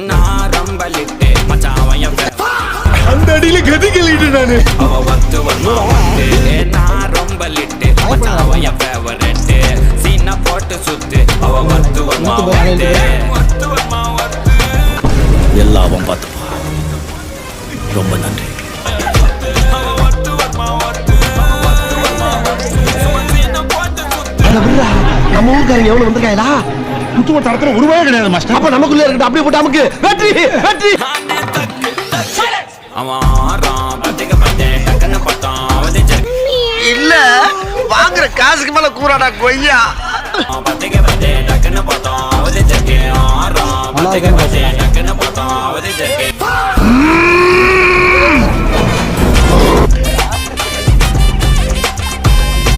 நான் ரொம்ப லிட்டு மச்சான் அந்த அடியில கதி கழிட்டு நானு அவ வத்து வந்தா வந்து நான் ரொம்ப லிட்டு மச்சான் என் ஃபேவரட் சீனா போட்டு சுத்து அவ வத்து வந்தா வந்து எல்லாம் பார்த்துப்பா. ரொம்ப நன்றி. நம்ம ஊருக்காரங்க எவ்வளவு வந்திருக்காங்களா? குத்துவ தரத்துல உருவாக கிடையாது மாஸ்டர். அப்ப நமக்குள்ள இருக்கட்டும், அப்படியே போட்டு நமக்கு வெற்றி வெற்றி. இல்ல வாங்குற காசுக்கு மேல கூறாடா கொய்யா. டக்குன்னு பார்த்தோம்